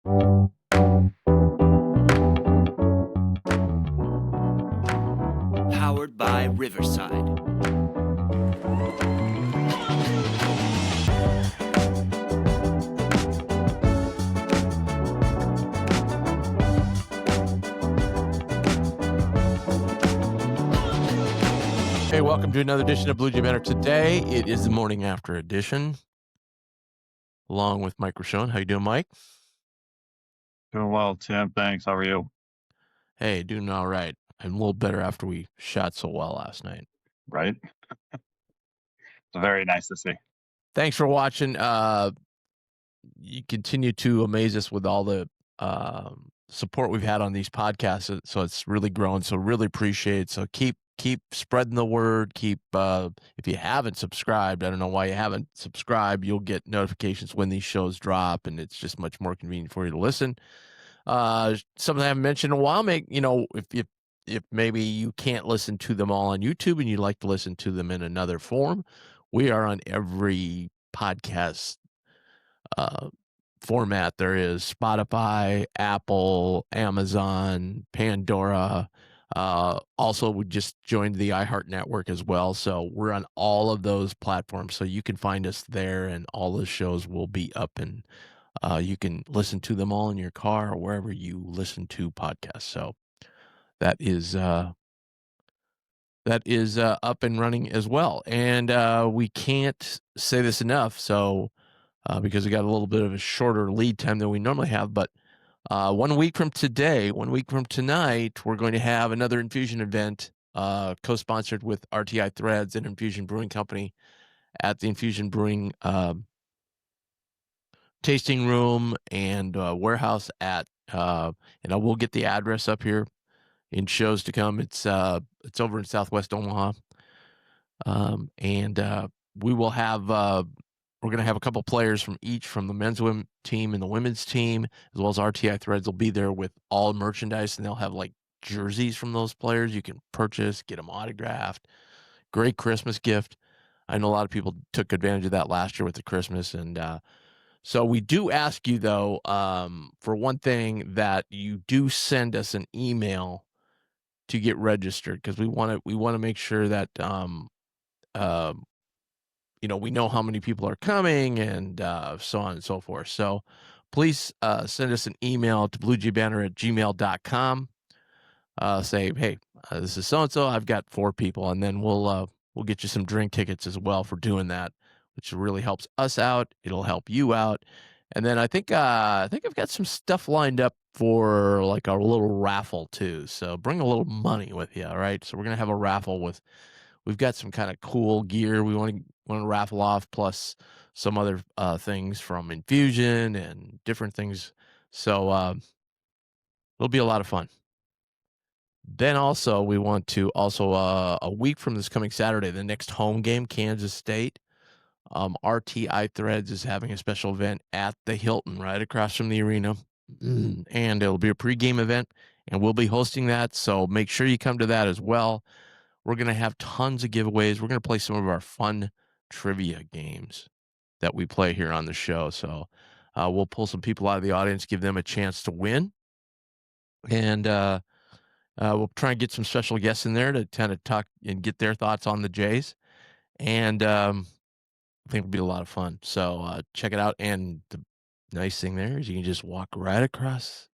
Powered by Riverside. Hey, welcome to another edition of BJB Today. Today, it is the morning after edition, along with Mike Rochon. How you doing, Mike? Doing well, Tim. Thanks. How are you? Hey, doing all right. I'm a little better after we shot so well last night. Right? It's very nice to see. Thanks for watching. You continue to amaze us with all the support we've had on these podcasts, so it's really grown. So really appreciate it. So keep spreading the word. Keep if you haven't subscribed, I don't know why you haven't subscribed. You'll get notifications when these shows drop, and it's just much more convenient for you to listen. Something I haven't mentioned in a while. If maybe you can't listen to them all on YouTube and you'd like to listen to them in another form, we are on every podcast format there is: Spotify, Apple, Amazon, Pandora. Also, we just joined the iHeart Network as well. So we're on all of those platforms. So you can find us there, and all the shows will be up, and you can listen to them all in your car or wherever you listen to podcasts. So that is up and running as well. And we can't say this enough. So because we got a little bit of a shorter lead time than we normally have, but 1 week from today, 1 week from tonight, we're going to have another infusion event co-sponsored with RTI Threads and Infusion Brewing Company at the Infusion Brewing tasting room and warehouse at and I will get the address up here in shows to come. It's over in Southwest Omaha, and we will have we're going to have a couple players from the men's team and the women's team, as well as RTI Threads will be there with all merchandise, and they'll have like jerseys from those players you can purchase, get them autographed. Great Christmas gift. I know a lot of people took advantage of that last year with the Christmas, and so we do ask you, though, for one thing, that you do send us an email to get registered, because we want to make sure that we know how many people are coming, and so on and so forth. So please send us an email to bluejbanner@gmail.com. Say, hey, this is so and so. I've got 4 people, and then we'll get you some drink tickets as well for doing that, which really helps us out. It'll help you out. And then I think I've got some stuff lined up for like a little raffle too. So bring a little money with you, all right? So we're gonna have a raffle we've got some kind of cool gear we want to raffle off, plus some other things from Infusion and different things. So it'll be a lot of fun. Then also we want to a week from this coming Saturday, the next home game, Kansas State. RTI Threads is having a special event at the Hilton right across from the arena. And it'll be a pregame event, and we'll be hosting that. So make sure you come to that as well. We're going to have tons of giveaways. We're going to play some of our fun trivia games that we play here on the show. So we'll pull some people out of the audience, give them a chance to win. And we'll try and get some special guests in there to kind of talk and get their thoughts on the Jays. And I think it'll be a lot of fun. So check it out. And the nice thing there is you can just walk right across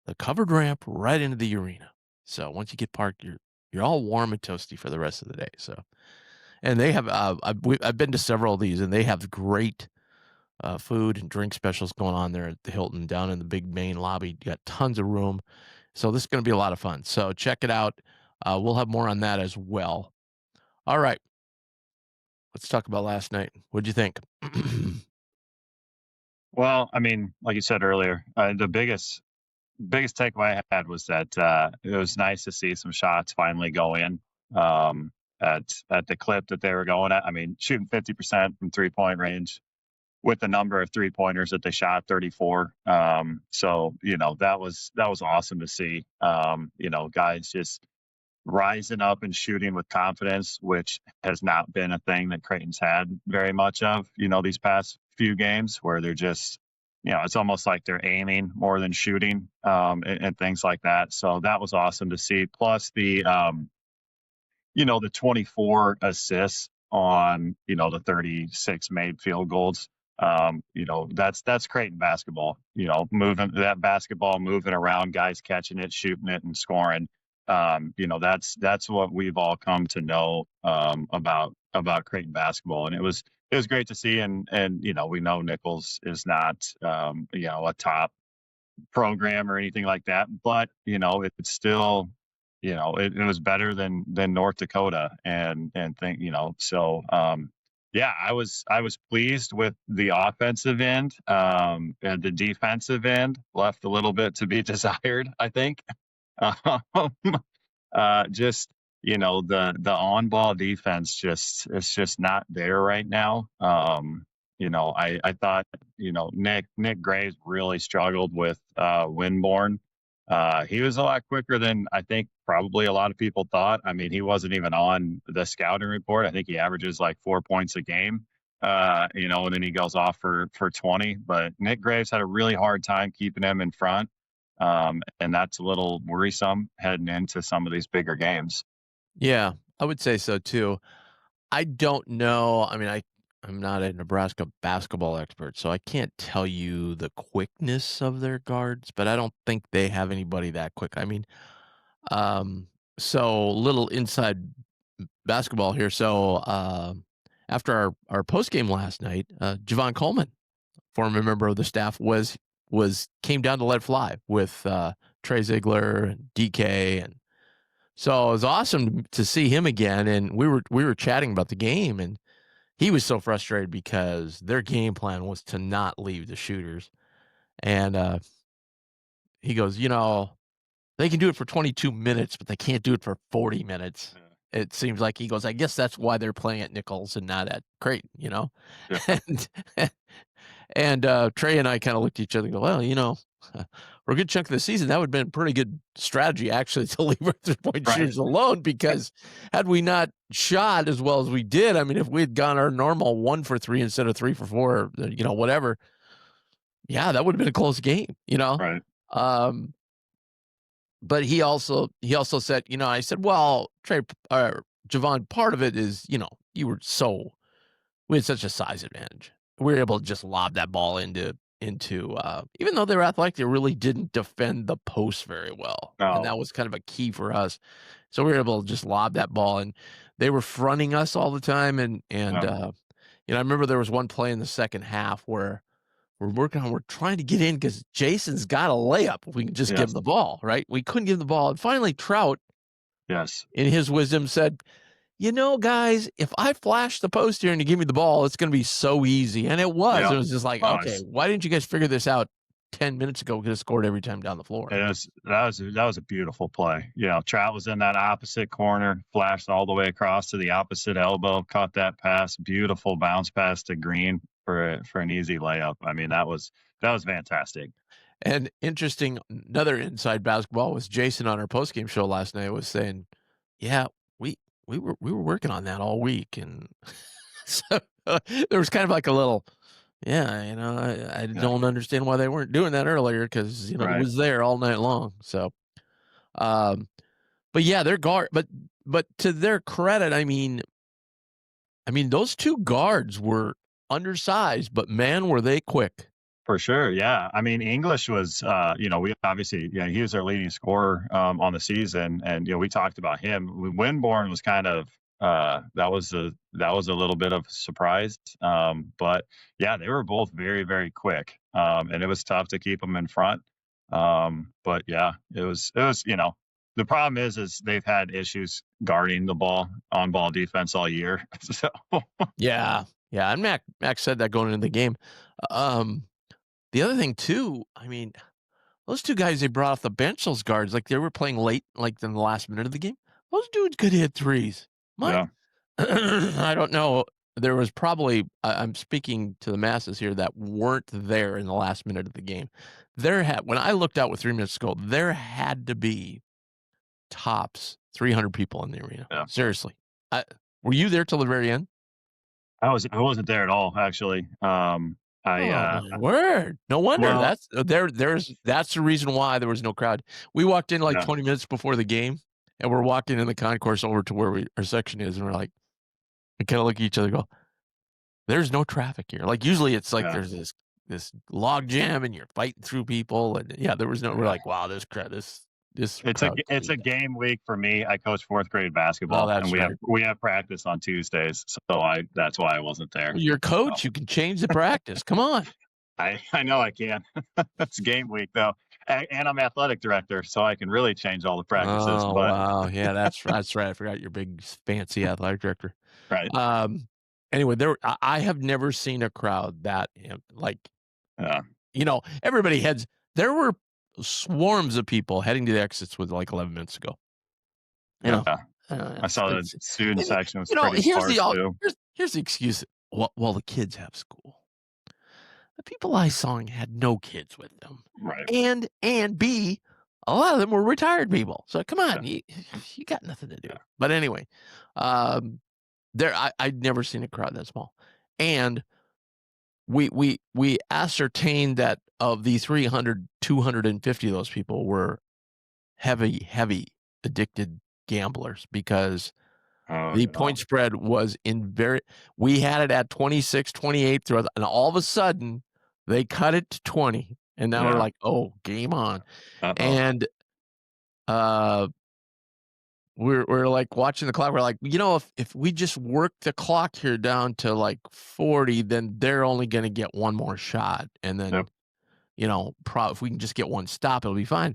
the covered ramp right into the arena. So once you get parked, you're all warm and toasty for the rest of the day. So, and they have I've been to several of these, and they have great food and drink specials going on there at the Hilton down in the big main lobby. You got tons of room. So this is going to be a lot of fun. So check it out. We'll have more on that as well. All right. Let's talk about last night. What'd you think? Well, I mean, like you said earlier, the biggest takeaway I had was that it was nice to see some shots finally go in at the clip that they were going at. I mean, shooting 50% from 3-point range with the number of 3-pointers that they shot, 34. So that was awesome to see. Guys just rising up and shooting with confidence, which has not been a thing that Creighton's had very much of, these past few games, where they're just it's almost like they're aiming more than shooting, and things like that. So that was awesome to see. Plus the 24 assists on, the 36 made field goals. That's Creighton basketball, moving that basketball, moving around, guys catching it, shooting it, and scoring. That's what we've all come to know, about Creighton basketball. And it was great to see. And we know Nicholls is not, a top program or anything like that, but it's still, it was better than North Dakota, and think, so yeah, I was pleased with the offensive end. And the defensive end left a little bit to be desired, I think. um, just the on ball defense, it's just not there right now. I thought, Nick Graves really struggled with Winborn. He was a lot quicker than I think probably a lot of people thought. I mean, he wasn't even on the scouting report. I think he averages like 4 points a game. And then he goes off for 20. But Nick Graves had a really hard time keeping him in front. And that's a little worrisome heading into some of these bigger games. Yeah, I would say so too. I don't know. I mean, I'm not a Nebraska basketball expert, so I can't tell you the quickness of their guards, but I don't think they have anybody that quick. I mean, so little inside basketball here. So after our post game last night, Javon Coleman, former member of the staff, came down to let fly with Trey Ziegler and DK, and so it was awesome to see him again. And we were chatting about the game, and he was so frustrated because their game plan was to not leave the shooters. And he goes, they can do it for 22 minutes, but they can't do it for 40 minutes. It seems like, he goes, I guess that's why they're playing at Nicholls and not at Creighton, Yeah. and Trey and I kind of looked at each other and go, well, for a good chunk of the season, that would have been a pretty good strategy, actually, to leave our 3-point Right. shooters alone, because had we not shot as well as we did, I mean, if we had gone our normal 1 for 3 instead of 3 for 4, whatever, yeah, that would have been a close game, Right. But he also said, I said, well, Trey, Javon, part of it is, we had such a size advantage. We were able to just lob that ball into even though they were athletic, they really didn't defend the post very well. No. And that was kind of a key for us. So we were able to just lob that ball, and they were fronting us all the time. And Yeah. I remember there was one play in the second half where we're trying to get in because Jason's got a layup. If we can just give Yes. him the ball, right? We couldn't give him the ball. And finally, Trout, Yes. in his wisdom, said, guys, if I flash the post here and you give me the ball, it's going to be so easy. And it was. Yeah. It was just like, Oh, okay, why didn't you guys figure this out 10 minutes ago? We could have scored every time down the floor. That was a beautiful play. Trout was in that opposite corner, flashed all the way across to the opposite elbow, caught that pass, beautiful bounce pass to Green for an easy layup. I mean, that was fantastic. And interesting, another inside basketball was Jason on our postgame show last night was saying, yeah, we were working on that all week. And so there was kind of like a little, I don't understand why they weren't doing that earlier, because, it Right. was there all night long. So, but yeah, their guard, but to their credit, I mean, those two guards were undersized, but man, were they quick. For sure, yeah. I mean, English was, we obviously, he was our leading scorer on the season, and we talked about him. Winborn was kind of that was a little bit of a surprise, but yeah, they were both very, very quick, and it was tough to keep them in front. But yeah, it was the problem is they've had issues guarding the ball, on ball defense all year. So Yeah, and Mac said that going into the game. The other thing too, I mean, those two guys they brought off the bench, those guards, like they were playing late, like in the last minute of the game. Those dudes could hit threes. yeah, I don't know. There was probably, I'm speaking to the masses here that weren't there in the last minute of the game. When I looked out with 3 minutes to go, there had to be tops 300 people in the arena. Yeah. Seriously. Were you there till the very end? I wasn't there at all, actually. I Oh my word! No wonder well, that's that's the reason why there was no crowd. We walked in like yeah, 20 minutes before the game, and we're walking in the concourse over to where our section is, and we're like, we kind of look at each other, and go, "There's no traffic here." Like usually, it's like yeah, there's this log jam, and you're fighting through people, and yeah, there was no. We're yeah. like, wow, this crowd It's a cleaned up. game week for me. I coach fourth grade Oh, basketball, and that's right. we have practice on Tuesdays, so I that's why I wasn't there. Well, you're a So coach. You can change the practice. Come on. I know I can. It's game week though, and I'm athletic director, so I can really change all the practices. Oh But wow, yeah, that's right. I forgot you're big fancy athletic director. right, Um, anyway, I have never seen a crowd that, like, yeah, everybody heads there were swarms of people heading to the exits with, like, 11 minutes ago, you know? yeah. I saw the It's student and, section was pretty sparse too. here's the excuse. Well, the kids have school. The people I saw had no kids with them, Right. and B, a lot of them were retired people. So come Yeah. on, you got nothing to do. Yeah. But anyway, um, I'd never seen a crowd that small, and we ascertained that of the 300, 250 of those people were heavy addicted gamblers because Oh the no. point spread was we had it at 26, 28 throughout, and all of a sudden they cut it to 20, and now we're Yeah. like, oh, game on. Uh-oh. And uh we're like watching the clock. We're like, if we just work the clock here down to like 40, then they're only gonna get one more shot. And then, Yep. if we can just get one stop, it'll be fine.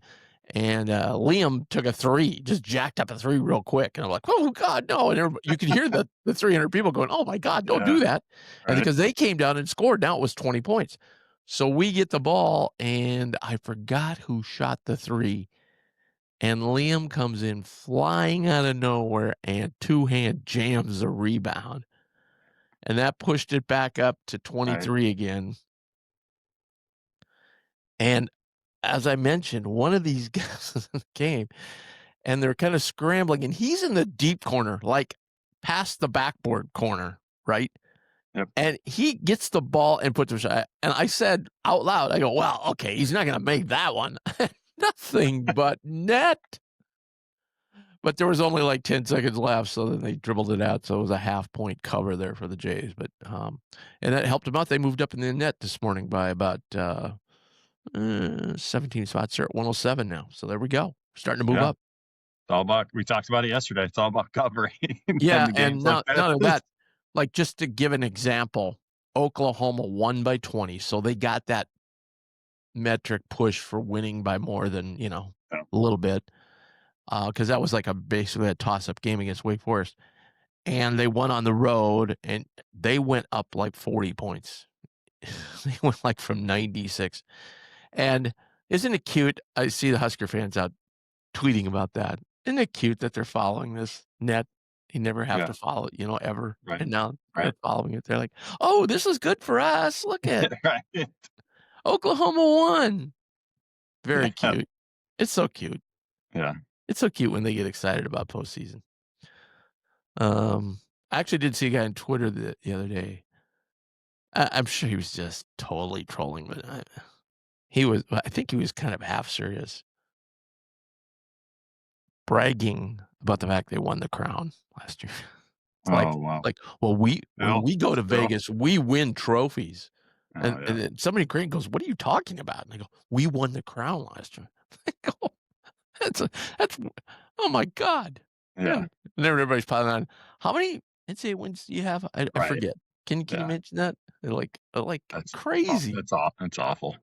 And Liam took a three, just jacked up a three real quick. And I'm like, oh God, no. And you could hear the 300 people going, oh my God, don't do Yeah. that. And Right. because they came down and scored, now it was 20 points. So we get the ball, and I forgot who shot the three. And Liam comes in flying out of nowhere and two-hand jams the rebound. And that pushed it back up to Right. 23 again. And as I mentioned, one of these guys is in the game, and they're kind of scrambling, and he's in the deep corner, like past the backboard corner, right? Yep. And he gets the ball and puts a shot. And I said out loud, I go, well, okay, he's not going to make that one. Nothing but net. But there was only like 10 seconds left, so then they dribbled it out. So it was a half-point cover there for the Jays. But and that helped them out. They moved up in the net this morning by about 17 spots. They're at 107 now. So there we go. Starting to move Yeah. up. It's all about, we talked about it yesterday. It's all about covering Yeah, in the and games like none that. of that. Like, just to give an example, Oklahoma won by 20, so they got that metric push for winning by more than, Yeah. a little bit, because that was like basically a toss-up game against Wake Forest. And they went on the road, and they went up like 40 points. They went like from 96. And isn't it cute? I see the Husker fans out tweeting about that. Isn't it cute that they're following this net? You never have Yeah. to follow it, ever. Right. And now they're Right. following it. They're like, oh, this is good for us. Look at Right. Oklahoma won. Very Yeah. cute. It's so cute. Yeah. It's so cute when they get excited about postseason. I actually did see a guy on Twitter the other day. I'm sure he was just totally trolling, but I think he was kind of half serious, bragging about the fact they won the crown last year. It's Oh wow. well, when Still, we go to still. Vegas, we win trophies. Oh And yeah. then somebody Crane goes, "What are you talking about?" And I go, "We won the crown last year." I go, that's oh my God. Yeah. And then everybody's piling on. How many NCAA wins do you have? I Right. forget. Can you Yeah. mention that? They're like That's crazy. It's awful.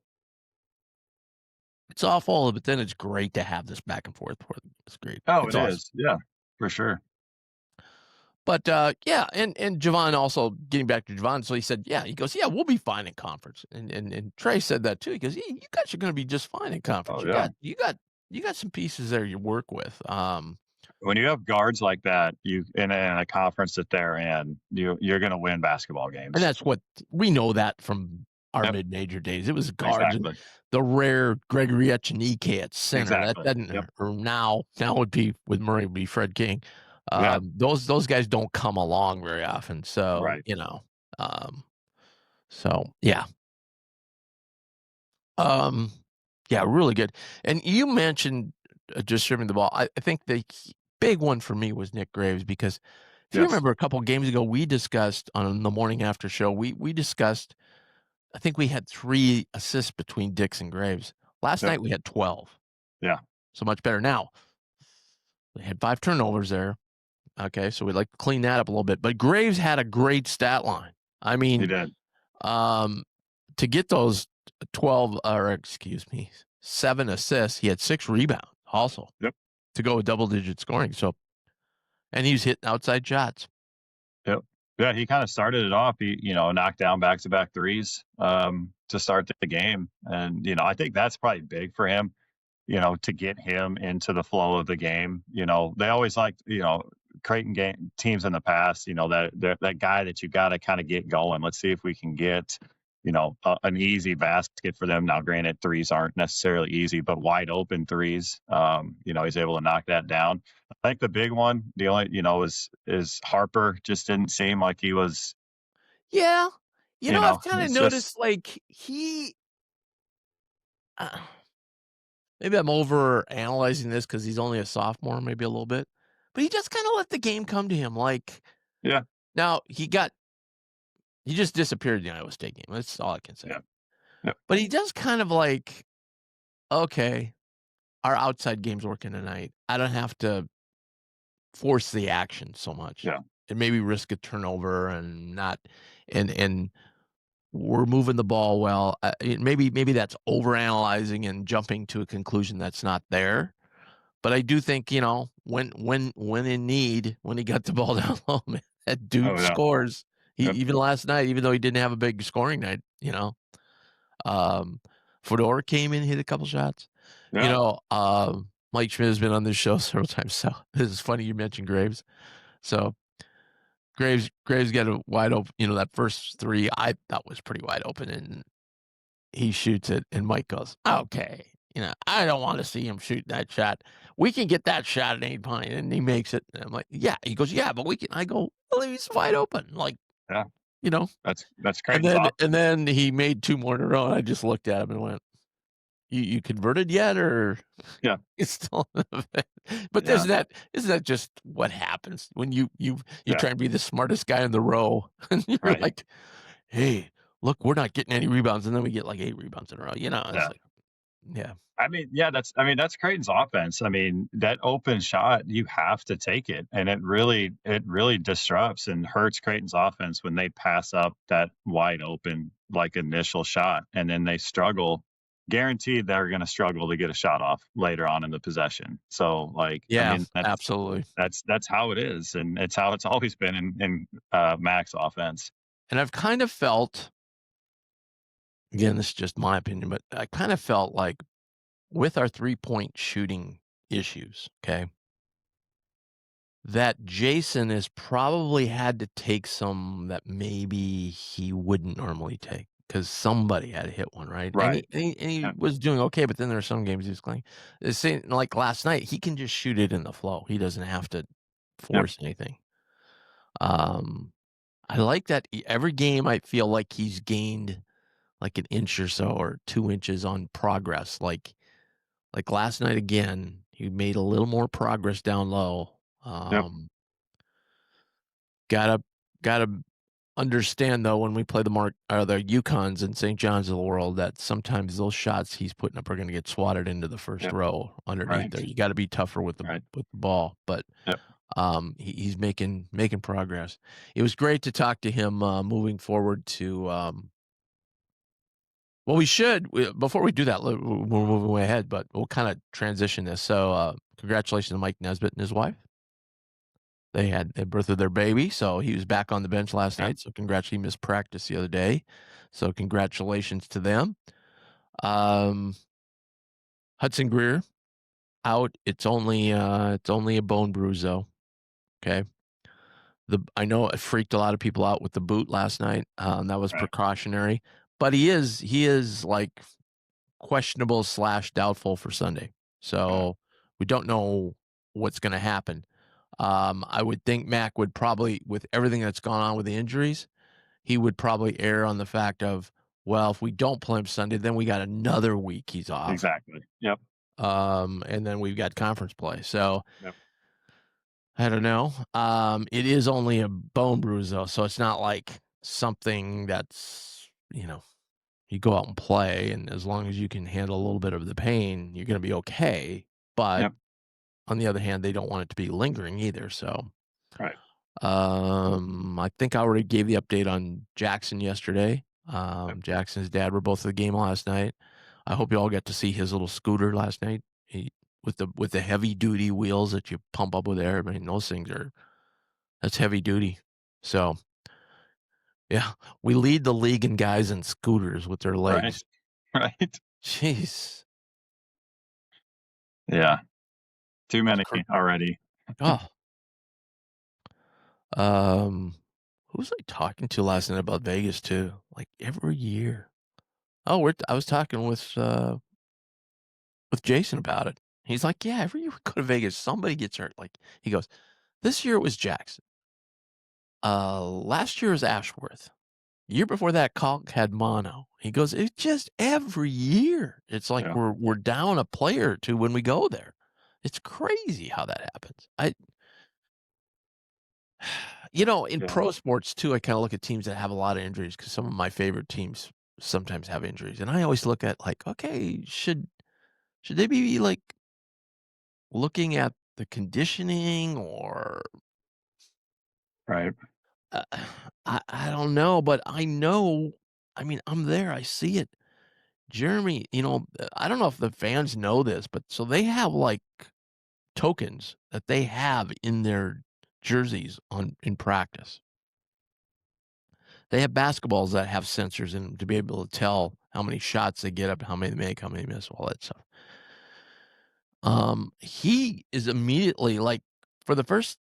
It's awful, but then it's great to have this back and forth. It's great. Oh, It's it awesome. is. Yeah, for sure. But yeah, and Javon also getting back to Javon, so he said, yeah, he goes, yeah, we'll be fine in conference, and Trey said that too. He goes, yeah, you guys are going to be just fine in conference. Oh yeah. You got some pieces there you work with. When you have guards like that, you in a conference that they're in, you're going to win basketball games. And that's what we know that from our Yep. mid-major days. It was guards and Exactly. the rare Gregory Echenique at center. Exactly. That doesn't, Yep. or now would be with Murray would be Fred King. Yeah. Those guys don't come along very often. So Right. so yeah. Um, yeah, really good. And you mentioned distributing the ball. I think the big one for me was Nick Graves because if you Yes. remember a couple games ago, we discussed on the morning after show, we discussed, I think we had 3 assists between Dix and Graves. Last Yep. night we had 12. Yeah. So much better. Now, they had 5 turnovers there. Okay, so we'd like to clean that up a little bit. But Graves had a great stat line. I He mean, did. to get those 12, or excuse me, 7 assists, he had 6 rebounds also Yep. to go with double-digit scoring. So, and he's hitting outside shots. Yep. Yeah, he kind of started it off. He, knocked down back-to-back threes to start the game, and I think that's probably big for him. To get him into the flow of the game. They always like, Creighton game teams in the past, that guy that you got to kind of get going. Let's see if we can get, an easy basket for them. Now, granted, threes aren't necessarily easy, but wide open threes, he's able to knock that down. I think the big one, the only, is Harper just didn't seem like he was, Yeah. I've kind of it's just, noticed like uh, maybe I'm over analyzing this because he's only a sophomore, maybe a little bit, but he just kind of let the game come to him. Like, yeah, now he just disappeared in the Iowa State game. That's all I can say. yeah, yeah, But he does kind of like, okay, our outside game's working tonight. I don't have to force the action so much yeah, and maybe risk a turnover and not, and we're moving the ball well. Maybe that's overanalyzing and jumping to a conclusion that's not there. But I do think, when in need, when he got the ball down low, man, that dude oh, yeah, scores. yep, Even last night, even though he didn't have a big scoring night, Fedor came in, hit a couple shots. yeah, Mike Schmidt has been on this show several times, so this is funny you mentioned Graves. So Graves got a wide open, that first 3 I thought was pretty wide open, and he shoots it, and Mike goes, "Okay, I don't want to see him shoot that shot. We can get that shot at any point," and he makes it. And I'm like, "Yeah." He goes, "Yeah, but we can." I go, "Well, he's wide open, like, yeah. you know." That's And Creighton's then off. and then he made 2 more in a row, and I just looked at him and went, "You converted yet, or Yeah, it's still?" But yeah, isn't that just what happens when you yeah, try and be the smartest guy in the row, and you're right. like, "Hey, look, we're not getting any rebounds," and then we get like 8 rebounds in a row. It's Yeah. like, yeah. That's Creighton's offense. I mean, that open shot, you have to take it. And it really disrupts and hurts Creighton's offense when they pass up that wide open, like initial shot. And then they struggle, guaranteed they're going to struggle to get a shot off later on in the possession. So, like, I Yeah, mean, absolutely. that's how it is. And it's how it's always been in Mac's offense. And I've kind of felt, again, this is just my opinion, but I kind of felt like with our 3-point shooting issues, okay, that Jason has probably had to take some that maybe he wouldn't normally take because somebody had to hit one, right? And Right. he Yeah. was doing okay, but then there are some games he was playing. Like last night, he can just shoot it in the flow. He doesn't have to Yep. force anything. Um, I like that every game I feel like he's gained like an inch or so or 2 inches on progress. Like last night again, he made a little more progress down low. Yep. Gotta understand though when we play the Yukons and St. John's of the world that sometimes those shots he's putting up are going to get swatted into the first Yep. row underneath Right. there. You got to be tougher with the Right. ball, but Yep. he's making progress. It was great to talk to him moving forward to well, before we do that, we're moving way ahead, but we'll kind of transition this. So, congratulations to Mike Nesbitt and his wife. They had the birth of their baby, so he was back on the bench last Yeah. night. So, he missed practice the other day. So, congratulations to them. Hudson Greer out. It's only a bone bruise though. Okay. I know it freaked a lot of people out with the boot last night. That was Right. precautionary, but he is like questionable / doubtful for Sunday. Yeah. So we don't know what's going to happen. I would think Mac would probably, with everything that's gone on with the injuries, he would probably err on the fact of well, if we don't play him Sunday, then we got another week he's off. Exactly. Yep. And then we've got conference play. So Yep. I don't know. It is only a bone bruise though, so it's not like something that's, you go out and play, and as long as you can handle a little bit of the pain, you're gonna be okay. But Yep. on the other hand, they don't want it to be lingering either. So Right. I think I already gave the update on Jackson yesterday. Yep. Jackson's dad were both at the game last night. I hope you all got to see his little scooter last night. With the heavy duty wheels that you pump up with air. I mean, those things that's heavy duty. So yeah, we lead the league in guys in scooters with their Right. legs. Right. Jeez. Yeah. Too many already. Oh. Um, who was I talking to last night about Vegas too? Like every year. Oh, I was talking with Jason about it. He's like, yeah, every year we go to Vegas, somebody gets hurt. Like he goes, this year it was Jackson. Last year was Ashworth. Year before that, Calk had mono. He goes, it's just every year. It's like Yeah. we're down a player or two when we go there. It's crazy how that happens. In Yeah. pro sports too, I kind of look at teams that have a lot of injuries because some of my favorite teams sometimes have injuries, and I always look at like, okay, should they be like looking at the conditioning or Right. uh, I don't know, but I know. I mean, I'm there. I see it. Jeremy, I don't know if the fans know this, but so they have like tokens that they have in their jerseys in practice. They have basketballs that have sensors in them to be able to tell how many shots they get up, how many they make, how many miss, all that stuff. He is immediately like for the first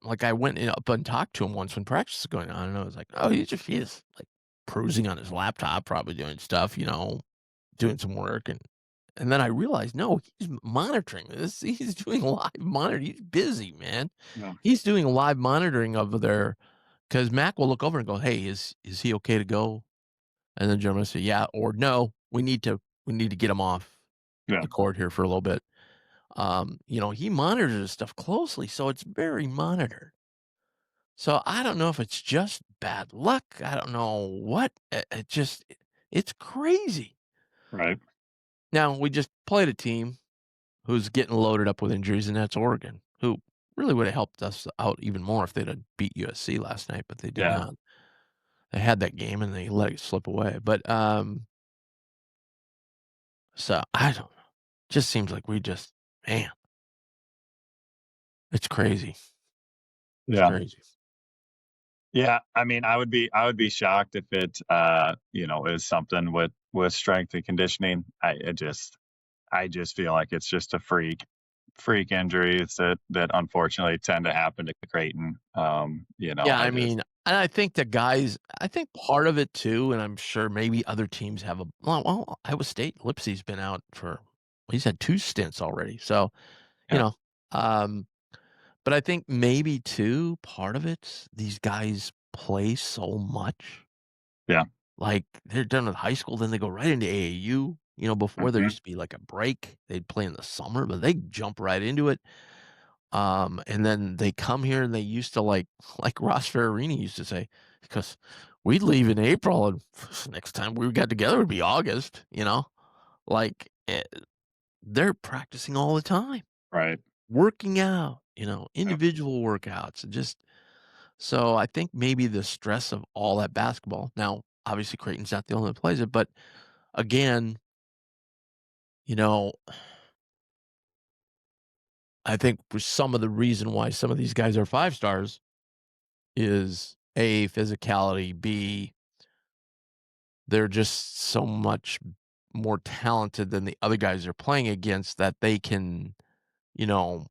like I went up and talked to him once when practice was going on, and I was like, oh, he's like cruising on his laptop, probably doing stuff, doing some work, and then I realized, no, he's monitoring this. He's doing live monitoring. He's busy, man. Yeah. He's doing live monitoring of their because Mac will look over and go, hey, is he okay to go? And then Jeremy will say, yeah, or no, we need to get him off Yeah. the court here for a little bit. He monitors this stuff closely, so it's very monitored. So I don't know if it's just bad luck. I don't know what. It's crazy. Right. Now we just played a team who's getting loaded up with injuries, and that's Oregon, who really would have helped us out even more if they'd have beat USC last night, but they did Yeah. not. They had that game and they let it slip away. But so I don't know. Just seems like man, it's crazy. It's Yeah. crazy. Yeah. I mean, I would be shocked if it is something with strength and conditioning. I just feel like it's just a freak injuries that unfortunately tend to happen to Creighton. Yeah, I mean, and I think I think part of it too, and I'm sure maybe other teams have Iowa State, Lipsey's been out he's had 2 stints already. So, you Yeah. know, um, but I think maybe too, part of it, these guys play so much. Yeah. Like they're done with high school, then they go right into AAU. Before there Mhm. used to be like a break, they'd play in the summer, but they jump right into it. And then they come here and they used to like Ross Ferrarini used to say, because we'd leave in April and next time we got together would be August, like they're practicing all the time, Right. working out, Yep. individual workouts and just, so I think maybe the stress of all that basketball. Now, obviously Creighton's not the only one that plays it, but again, you know, I think for some of the reason why some of these guys are 5 stars is A, physicality, B, they're just so much more talented than the other guys they're playing against that they can, you know,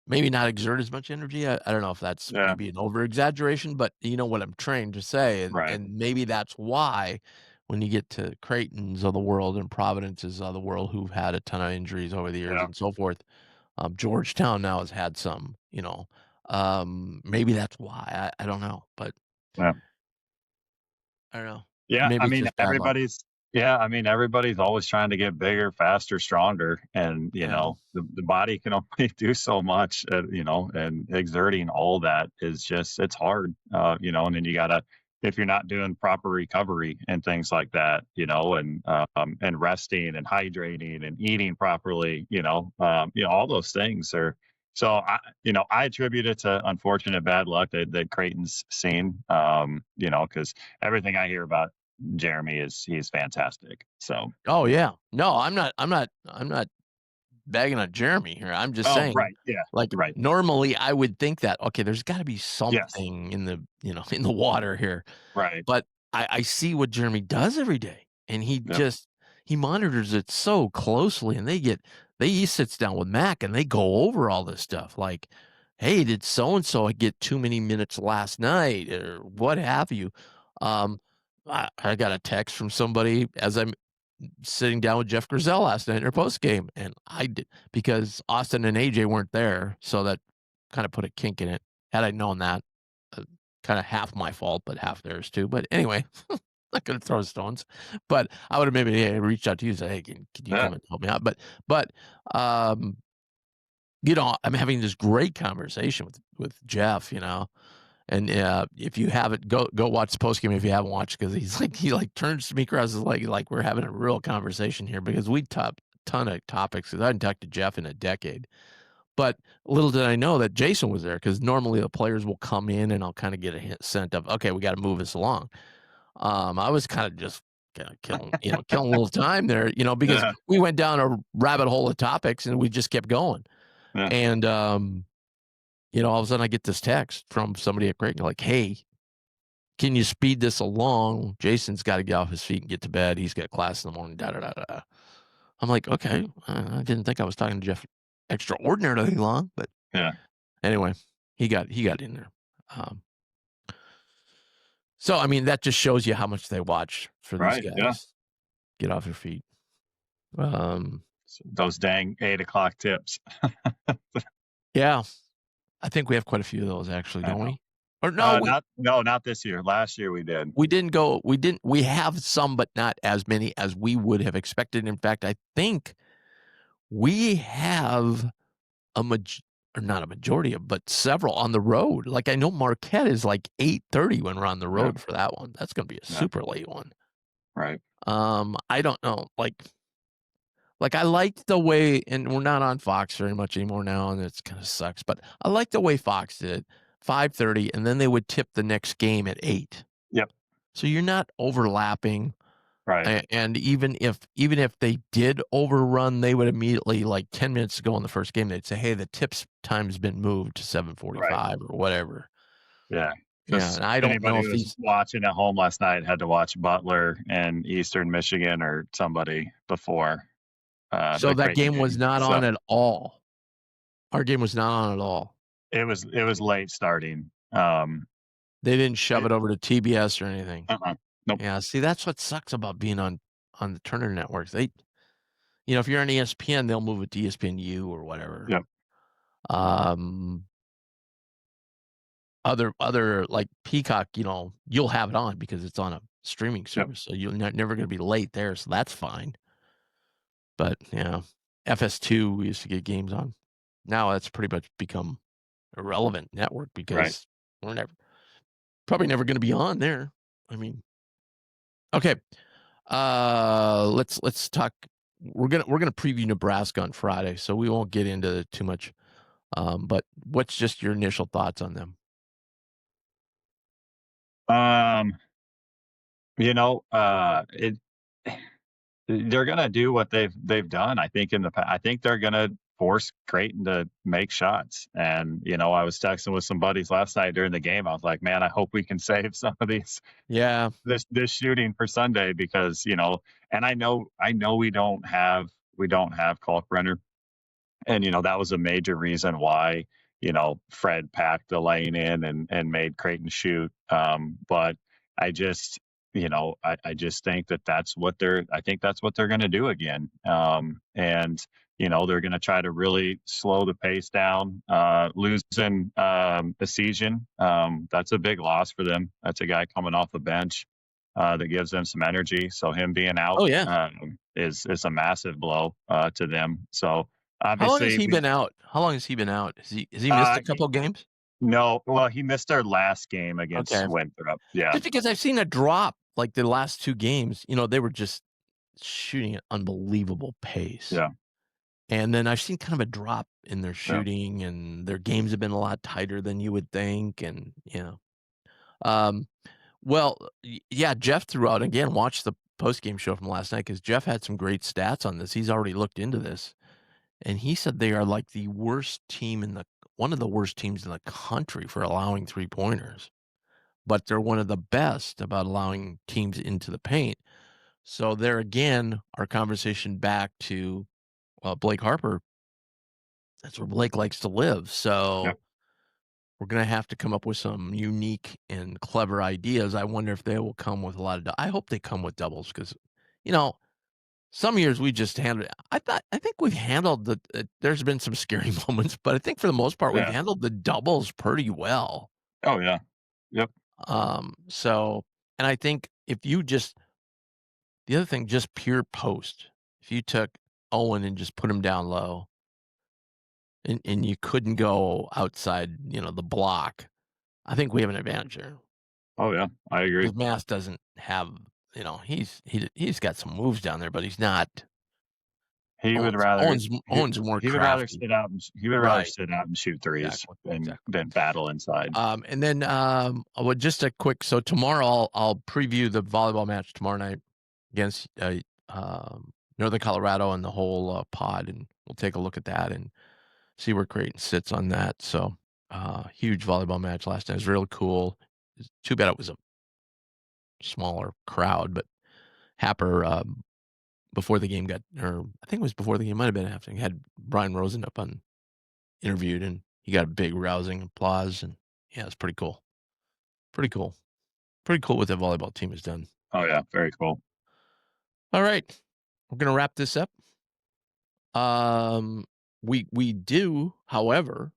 maybe not exert as much energy. I don't know if that's Yeah. maybe an over exaggeration, but you know what I'm trying to say. Right. And maybe that's why when you get to Creighton's of the world and Providence's of the world who've had a ton of injuries over the years Yeah. and so forth, Georgetown now has had some, maybe that's why. I don't know, but Yeah. I don't know. Yeah, Maybe I it's mean, just bad luck. everybody's always trying to get bigger, faster, stronger, and Yeah. the body can only do so much. And exerting all that is just it's hard. And then you gotta if you're not doing proper recovery and things like that, and resting and hydrating and eating properly, all those things are. So I attribute it to unfortunate bad luck that Creighton's seen. Because everything I hear about Jeremy he's fantastic. So, Oh yeah. No, I'm not bagging on Jeremy here. I'm just oh, saying, right. Yeah. like, Right. normally I would think that, okay, there's got to be Yes. something in the, in the water here. Right. But I see what Jeremy does every day, and Yep. he monitors it so closely, and he sits down with Mac and they go over all this stuff. Like, hey, did so and so get too many minutes last night, or what have you? Um, I got a text from somebody as I'm sitting down with Jeff Grisell last night in our post game, and I did because Austin and AJ weren't there, so that kind of put a kink in it. Had I known that, uh, kind of half my fault, but half theirs too. But anyway, not gonna throw stones, but I would have maybe reached out to you and said, "Hey, can you Yeah. come and help me out?" But um, I'm having this great conversation with Jeff, and if you haven't, go watch the post game if you haven't watched, because he turns to me across his leg like we're having a real conversation here, because we top ton of topics. 'Cause I hadn't talked to Jeff in a decade, but little did I know that Jason was there, because normally the players will come in and I'll kind of get a hint scent of, okay, we got to move this along. I was kind of just kind of killing a little time there, because Yeah. we went down a rabbit hole of topics and we just kept going, Yeah. and all of a sudden I get this text from somebody at Creighton like, hey, can you speed this along? Jason's got to get off his feet and get to bed. He's got class in the morning. Da da da da. I'm like, okay. I didn't think I was talking to Jeff extraordinarily long, but Yeah. anyway, he got in there. Um, so I mean, that just shows you how much they watch for these Right. Yeah. guys. Get off their feet. Um, So those dang 8 o'clock tips. yeah, I think we have quite a few of those actually, I don't know. we? Or no, Not this year. Last year we did. we have some, but not as many as we would have expected. In fact, I think we have or not a majority of, but several on the road. Like, I know Marquette is like 8:30 when we're on the Yeah. road for that one. That's gonna be a Yeah. super late one. Right. I don't know, like I liked the way, and we're not on Fox very much anymore now, and it's kind of sucks, but I like the way Fox did 5:30, and then they would tip the next game at 8. Yep. So you're not overlapping. Right. And even if they did overrun, they would immediately, like 10 minutes ago in the first game, they'd say, "Hey, the tips time's been moved to Right. 7:45," or whatever. Yeah. Yeah, Because and I don't know anybody if who was these watching at home last night had to watch Butler and Eastern Michigan or somebody before so the that Creighton game was game. not So on at all. Our game was not on at all. it was late starting. They didn't shove It, it over to TBS or anything. nope. Yeah, see, that's what sucks about being on the Turner networks. If you're on ESPN, they'll move it to ESPNU or whatever. Yep. Um, other like Peacock, you'll have it on because it's on a streaming Yep. service, so you're never going to be late there, so that's fine. But yeah, FS2 we used to get games on. Now that's pretty much become irrelevant network Right. because we're probably never going to be on there. I mean, okay, let's talk. We're gonna preview Nebraska on Friday, so we won't get into too much. But what's just your initial thoughts on them? Um, it they're gonna do what they've done. I think in the past. I think they're gonna force Creighton to make shots. And I was texting with some buddies last night during the game. I was like, man, I hope we can save some of Yeah, this shooting for Sunday because and I know we don't have Kalkbrenner. And that was a major reason why Fred packed the lane in and made Creighton shoot. But I just I just think that's what they're going to do again. And they're going to try to really slow the pace down. Losing the season, that's a big loss for them. That's a guy coming off the bench. that gives them some energy. So him being out Oh yeah. is a massive blow to them. So How long has obviously, he been out? How long has he been out? Has he missed uh, a couple games? no, well, he missed our last game against Okay. Winthrop. Yeah, Just because I've seen a drop like the last 2 games, they were just shooting at unbelievable pace. yeah, And then I've seen kind of a drop in their yeah. shooting, and their games have been a lot tighter than you would think, Um, well, yeah, Jeff threw out again, watch the post-game show from last night because Jeff had some great stats on this. He's already looked into this, and he said they are like the worst team in the one of the worst teams in the country for allowing three-pointers, but they're one of the best about allowing teams into the paint. So there again, our conversation back to Blake Harper. That's where Blake likes to live. Yeah. So we're going to have to come up with some unique and clever ideas. I wonder if they will come with a lot of. I hope they come with doubles because, you know, some years we just handled. I think we've handled the. There's been some scary moments, but I think for the most part we've Yeah. handled the doubles pretty well. Oh yeah. Yep. So, and I think if you just the other thing, just pure post. If you took Owen and just put him down low, and you couldn't go outside, the block, I think we have an advantage there. Oh yeah. I agree. Because Mass doesn't have, he's got some moves down there, but he's not. He would Owens rather Owens Owens more he would rather crafty. sit out and he would rather Right. sit out and shoot threes Exactly. than Exactly. battle inside. And then just a quick. So tomorrow I'll preview the volleyball match tomorrow night against Northern Colorado and the whole pod, and we'll take a look at that and see where Creighton sits on that. So huge volleyball match last night. It was really cool. It's too bad it was a smaller crowd, but Happer before the game or I think it was before the game, might have been after. He had Brian Rosen up on interviewed, and he got a big rousing applause, and yeah, it's pretty cool. Pretty cool. Pretty cool what the volleyball team has done. Oh yeah, very cool. All right, we're gonna wrap this up. We do, however,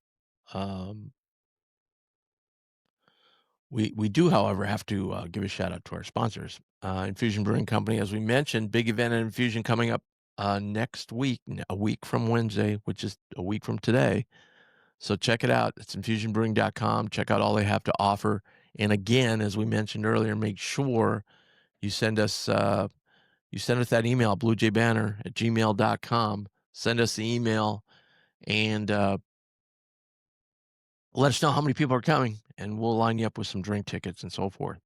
we do, however, have to give a shout out to our sponsors, Infusion Brewing Company. As we mentioned, big event at Infusion coming up next week, a week from Wednesday, which is a week from today. So check it out. It's infusionbrewing.com. Check out all they have to offer. And again, as we mentioned earlier, make sure you send us that email, bluejbanner@gmail.com. Send us the email and let us know how many people are coming, and we'll line you up with some drink tickets and so forth.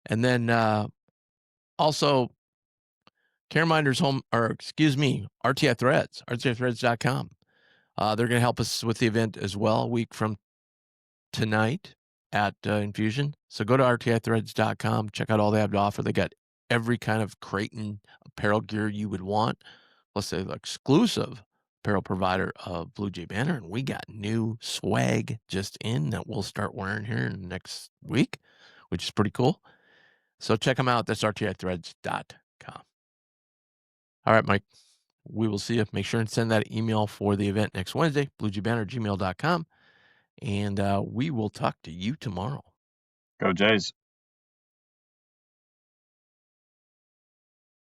And then also, RTI Threads, rtithreads.com. They're going to help us with the event as well, a week from tonight at Infusion. So go to rtithreads.com, check out all they have to offer. They got every kind of Creighton apparel gear you would want, plus the exclusive apparel provider of Blue Jay Banner, and we got new swag just in that we'll start wearing here in the next week, which is pretty cool. So check them out. That's rtithreads.com. All right, Mike, we will see you. Make sure and send that email for the event next Wednesday, bluejbanner@gmail.com. And we will talk to you tomorrow. Go Jays.